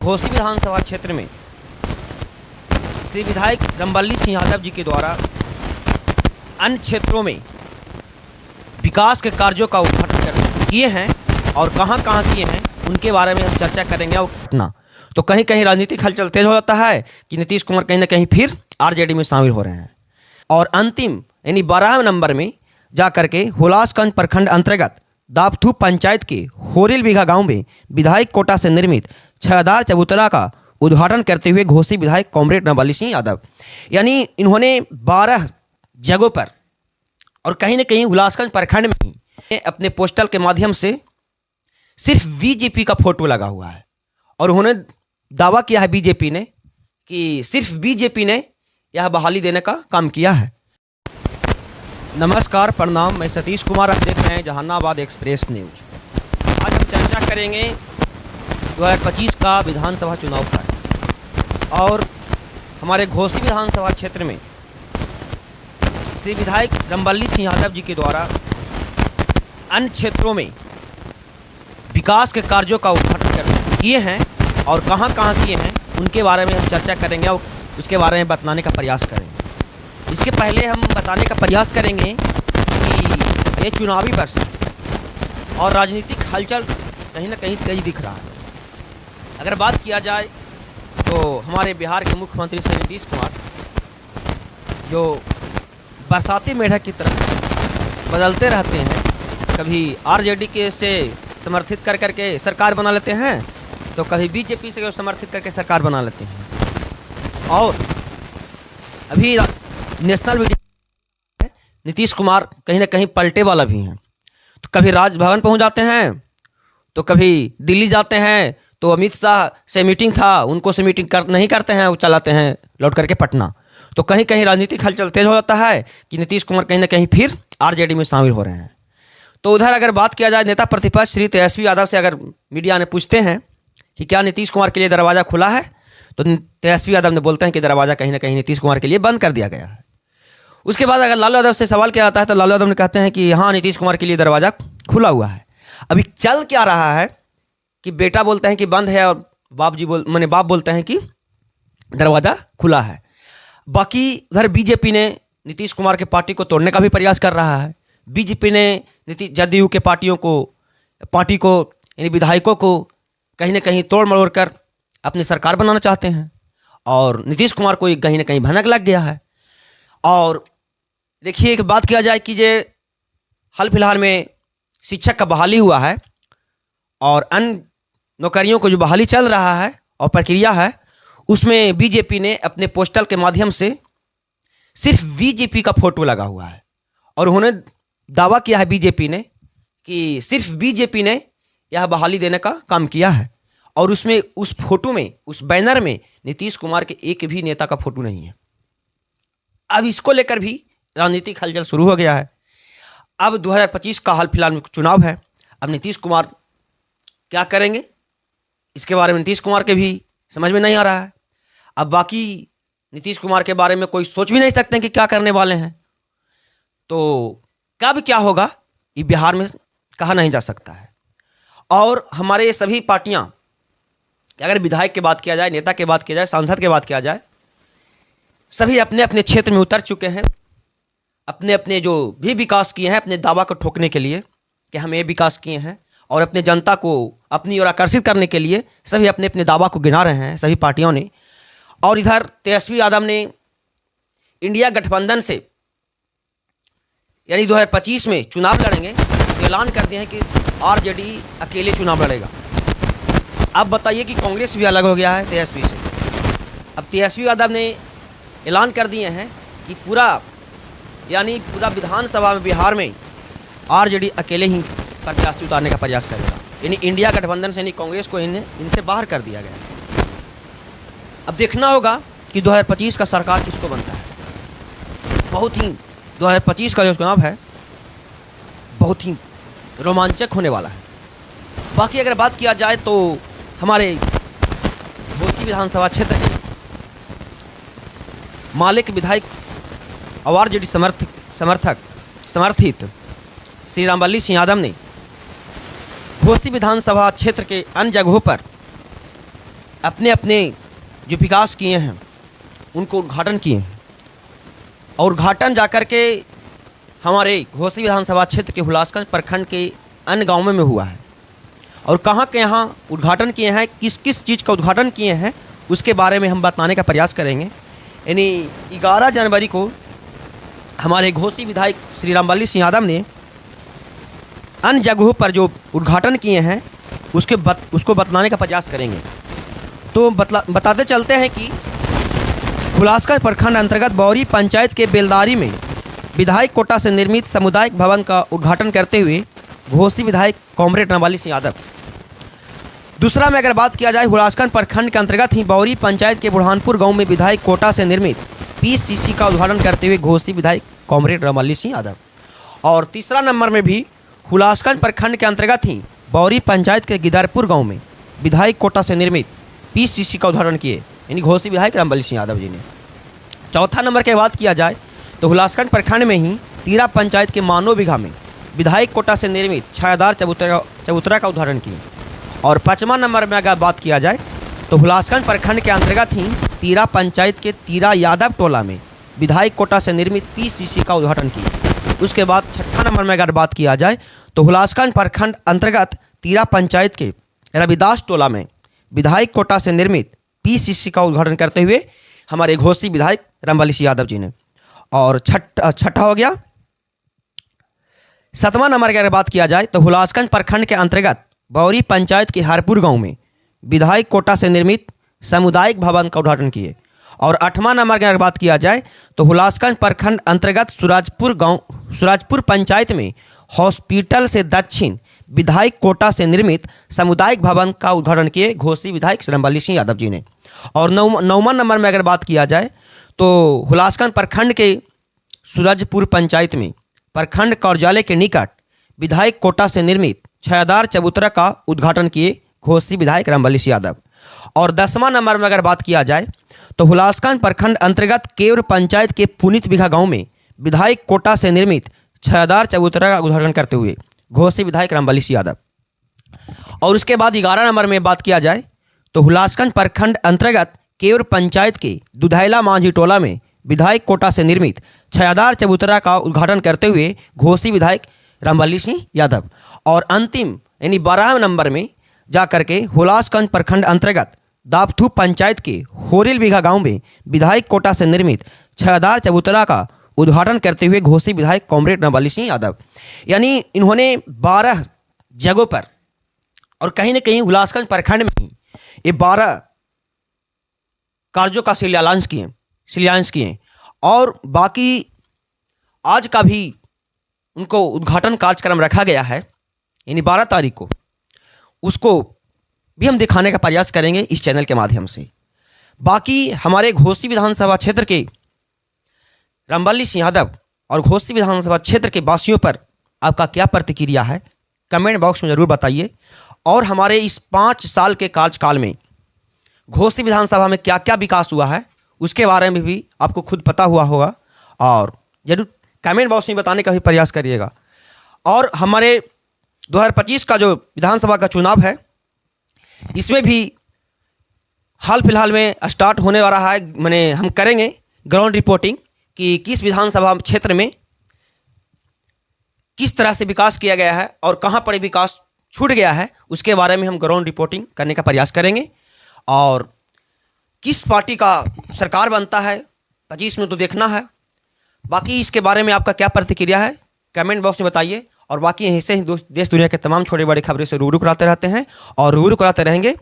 घोसी विधानसभा क्षेत्र में श्री विधायक रामबल्ली सिंह यादव जी के द्वारा अन्य क्षेत्रों में विकास के कार्यों का उद्घाटन किए हैं और कहां कहां किए हैं उनके बारे में हम चर्चा करेंगे। और घटना तो कहीं कहीं राजनीतिक हलचल तेज हो जाता है कि नीतीश कुमार कहीं ना कहीं फिर आरजेडी में शामिल हो रहे हैं और अंतिम यानी 12 नंबर में जा करके हुलासगंज प्रखंड अंतर्गत दापथू पंचायत के होरिल बीघा गांव में विधायक कोटा से निर्मित छायादार चबूतरा का उद्घाटन करते हुए घोसी विधायक कॉमरेड रामबल्ली सिंह यादव यानी इन्होंने 12 जगहों पर और कहीं न कहीं हुलासगंज प्रखंड में ही अपने पोस्टल के माध्यम से सिर्फ बीजेपी का फोटो लगा हुआ है और उन्होंने दावा किया है बीजेपी ने कि सिर्फ बीजेपी ने यह बहाली देने का काम किया है। नमस्कार, प्रणाम, मैं सतीश कुमार, आप देख रहे हैं जहानाबाद एक्सप्रेस न्यूज। आज हम चर्चा करेंगे 2025 का विधानसभा चुनाव पर और हमारे घोसी विधानसभा क्षेत्र में श्री विधायक रामबल्ली सिंह यादव जी के द्वारा अन्य क्षेत्रों में विकास के कार्यों का उद्घाटन किए हैं और कहां कहां किए हैं उनके बारे में हम चर्चा करेंगे और उसके बारे में बताने का प्रयास करेंगे। इसके पहले हम बताने का प्रयास करेंगे कि ये चुनावी वर्ष और राजनीतिक हलचल कहीं ना कहीं तेज दिख रहा है। अगर बात किया जाए तो हमारे बिहार के मुख्यमंत्री श्री नीतीश कुमार जो बरसाती मेढक की तरह बदलते रहते हैं, कभी आरजेडी के से समर्थित कर करके सरकार बना लेते हैं तो कभी बीजेपी से समर्थित करके सरकार बना लेते हैं और अभी नेशनल मीडिया नीतीश कुमार कहीं ना कहीं पलटे वाला भी हैं। तो कभी राजभवन पहुंच जाते हैं तो कभी दिल्ली जाते हैं तो अमित शाह से मीटिंग था, उनको से मीटिंग नहीं करते हैं, वो चलाते हैं लौट करके पटना। तो कहीं कहीं राजनीतिक हलचल तेज हो जाता है कि नीतीश कुमार कहीं ना कहीं फिर आरजेडी में शामिल हो रहे हैं। तो उधर अगर बात किया जाए नेता प्रतिपक्ष श्री तेजस्वी यादव से, अगर मीडिया ने पूछते हैं कि क्या नीतीश कुमार के लिए दरवाज़ा खुला है तो तेजस्वी यादव ने बोलते हैं कि दरवाज़ा कहीं ना कहीं नीतीश कुमार के लिए बंद कर दिया गया है। उसके बाद अगर लालू यादव से सवाल किया जाता है तो लालू यादव ने कहते हैं कि हाँ, नीतीश कुमार के लिए दरवाज़ा खुला हुआ है। अभी चल क्या रहा है कि बेटा बोलते हैं कि बंद है और बाप बोलते हैं कि दरवाज़ा खुला है। बाकी उधर बीजेपी ने नीतीश कुमार के पार्टी को तोड़ने का भी प्रयास कर रहा है। बीजेपी ने जदयू के पार्टी को यानी विधायकों को कहीं ना कहीं तोड़ मरोड़ कर अपनी सरकार बनाना चाहते हैं और नीतीश कुमार को कहीं ना कहीं भनक लग गया है। और देखिए, एक बात किया जाए कि ये हाल फिलहाल में शिक्षक का बहाली हुआ है और अन्य नौकरियों को जो बहाली चल रहा है और प्रक्रिया है उसमें बीजेपी ने अपने पोस्टल के माध्यम से सिर्फ बीजेपी का फोटो लगा हुआ है और उन्होंने दावा किया है बीजेपी ने कि सिर्फ बीजेपी ने यह बहाली देने का काम किया है और उसमें उस फोटो में, उस बैनर में नीतीश कुमार के एक भी नेता का फोटो नहीं है। अब इसको लेकर भी राजनीतिक हलचल शुरू हो गया है। अब 2025 का हाल फिलहाल में चुनाव है। अब नीतीश कुमार क्या करेंगे इसके बारे में नीतीश कुमार के भी समझ में नहीं आ रहा है। अब बाकी नीतीश कुमार के बारे में कोई सोच भी नहीं सकते कि क्या करने वाले हैं। तो कब क्या होगा ये बिहार में कहा नहीं जा सकता है। और हमारे सभी पार्टियां, अगर विधायक की बात किया जाए, नेता की बात किया जाए, सांसद की बात किया जाए, सभी अपने अपने क्षेत्र में उतर चुके हैं। अपने अपने जो भी विकास किए हैं अपने दावा को ठोकने के लिए कि हम ये विकास किए हैं और अपने जनता को अपनी ओर आकर्षित करने के लिए सभी अपने अपने दावा को गिना रहे हैं सभी पार्टियों ने। और इधर तेजस्वी यादव ने इंडिया गठबंधन से यानी 2025 में चुनाव लड़ेंगे तो ऐलान कर दिया है कि आरजेडी अकेले चुनाव लड़ेगा। अब बताइए कि कांग्रेस भी अलग हो गया है तेजस्वी से। अब तेजस्वी यादव ने ऐलान कर दिए हैं कि पूरा विधानसभा में बिहार में आरजेडी अकेले ही प्रत्याशी उतारने का प्रयास करेगा। यानी इंडिया गठबंधन से यानी कांग्रेस को इनसे बाहर कर दिया गया। अब देखना होगा कि 2025 का सरकार किसको बनता है। बहुत ही 2025 का जो चुनाव है बहुत ही रोमांचक होने वाला है। बाकी अगर बात किया जाए तो हमारे घोसी विधानसभा क्षेत्र के मालिक विधायक और आरजेडी समर्थित श्री रामबल्ली सिंह यादव ने घोसी विधानसभा क्षेत्र के अन्य जगहों पर अपने अपने जो विकास किए हैं उनको उद्घाटन किए हैं। और उद्घाटन जाकर के हमारे घोसी विधानसभा क्षेत्र के हुलासगंज प्रखंड के अन्य गाँवों में हुआ है। और कहाँ के यहाँ उद्घाटन किए हैं, किस किस चीज़ का उद्घाटन किए हैं, उसके बारे में हम बताने का प्रयास करेंगे। यानी 11 जनवरी को हमारे घोसी विधायक श्री रामबल्ली सिंह यादव ने अन्य जगहों पर जो उद्घाटन किए हैं उसको बतलाने का प्रयास करेंगे। तो बताते चलते हैं कि हुलासगंज प्रखंड अंतर्गत बौरी पंचायत के बेलदारी में विधायक कोटा से निर्मित सामुदायिक भवन का उद्घाटन करते हुए घोसी विधायक कॉमरेड रामबल्ली सिंह यादव। दूसरा में अगर बात किया जाए, हुलासगंज प्रखंड के अंतर्गत ही बौरी पंचायत के बुरहानपुर गांव में विधायक कोटा से निर्मित पीसीसी का उद्घाटन करते हुए घोसी विधायक कॉमरेड रामबल्ली सिंह यादव। और तीसरा नंबर में भी हुलासगंज प्रखंड के अंतर्गत ही बौरी पंचायत के गिदरपुर गाँव में विधायक कोटा से निर्मित पीसीसी का उद्घाटन किए, यानी घोसी विधायक रामबल्ली सिंह यादव जी ने। चौथा नंबर की बात किया जाए तो हुलासगंज प्रखंड में ही तीरा पंचायत के मानो बीघा में विधायक कोटा से निर्मित छायादार चबूतरा का उद्घाटन किए। और पाँचवा नंबर में अगर बात किया जाए तो हुलासगंज प्रखंड के अंतर्गत ही तीरा पंचायत के तीरा यादव टोला में विधायक कोटा से निर्मित पीसीसी का उद्घाटन किए। उसके बाद छठा नंबर में अगर बात किया जाए तो हुलासगंज प्रखंड अंतर्गत तीरा पंचायत के रविदास टोला में विधायक कोटा से निर्मित पीसीसी का उद्घाटन करते हुए हमारे घोसी विधायक रामबल्ली सिंह यादव जी ने। और छठा हो गया। सातवां नंबर की अगर बात किया जाए तो हुलासगंज प्रखंड के अंतर्गत बौरी पंचायत के हरपुर गांव में विधायक कोटा से निर्मित सामुदायिक भवन का उद्घाटन किए। और आठवां नंबर की अगर बात किया जाए तो हुलासगंज प्रखंड अंतर्गत सूरजपुर पंचायत में हॉस्पिटल से दक्षिण विधायक कोटा से निर्मित सामुदायिक भवन का उद्घाटन किए घोसी विधायक रामबल्ली सिंह यादव जी ने। और नौवां नंबर में अगर बात किया जाए तो हुलासगंज प्रखंड के सूरजपुर पंचायत में प्रखंड कार्यालय के निकट विधायक कोटा से निर्मित छायादार चबूतरा का उद्घाटन किए घोसी विधायक रामबल्ली सिंह यादव। और 10वां नंबर में अगर बात किया जाए तो हुलासगंज प्रखंड अंतर्गत केवल पंचायत के पुनित बिघा गांव में विधायक कोटा से निर्मित छायादार चबूतरा का उद्घाटन करते हुए घोसी विधायक रामबल्ली सिंह यादव। और उसके बाद 11 नंबर में बात किया जाए तो हुलासगंज प्रखंड अंतर्गत केवल पंचायत के दुधैला मांझी टोला में विधायक कोटा से निर्मित छायादार चबूतरा का उद्घाटन करते हुए घोसी विधायक रामबल्ली सिंह यादव। और अंतिम यानी 12 नंबर में जाकर के हुलासगंज प्रखंड अंतर्गत दापथू पंचायत के होरिल बीघा गांव में विधायक कोटा से निर्मित छायादार चबूतरा का उद्घाटन करते हुए घोसी विधायक कॉमरेड रामबल्ली सिंह यादव। यानी इन्होंने 12 जगहों पर और कहीं न कहीं हुलासगंज प्रखंड में ये 12 कार्यों का शिलान्यास किए। और बाकी आज का भी उनको उद्घाटन कार्यक्रम रखा गया है, यानी 12 तारीख को, उसको भी हम दिखाने का प्रयास करेंगे इस चैनल के माध्यम से। बाकी हमारे घोसी विधानसभा क्षेत्र के रामबल्ली सिंह यादव और घोसी विधानसभा क्षेत्र के वासियों पर आपका क्या प्रतिक्रिया है, कमेंट बॉक्स में ज़रूर बताइए। और हमारे इस 5 साल के कार्यकाल में घोसी विधानसभा में क्या क्या विकास हुआ है उसके बारे में भी आपको खुद पता हुआ होगा, और जरूर कमेंट बॉक्स में बताने का भी प्रयास करिएगा। और हमारे 2025 का जो विधानसभा का चुनाव है, इसमें भी हाल फिलहाल में स्टार्ट होने वाला है। मैंने हम करेंगे ग्राउंड रिपोर्टिंग कि किस विधानसभा क्षेत्र में किस तरह से विकास किया गया है और कहाँ पर विकास छूट गया है, उसके बारे में हम ग्राउंड रिपोर्टिंग करने का प्रयास करेंगे। और किस पार्टी का सरकार बनता है 25 में तो देखना है। बाकी इसके बारे में आपका क्या प्रतिक्रिया है कमेंट बॉक्स में बताइए। और बाकी ऐसे ही देश दुनिया के तमाम छोटे बड़े खबरें से रूबरू कराते रहते हैं और रूबरू कराते रहेंगे।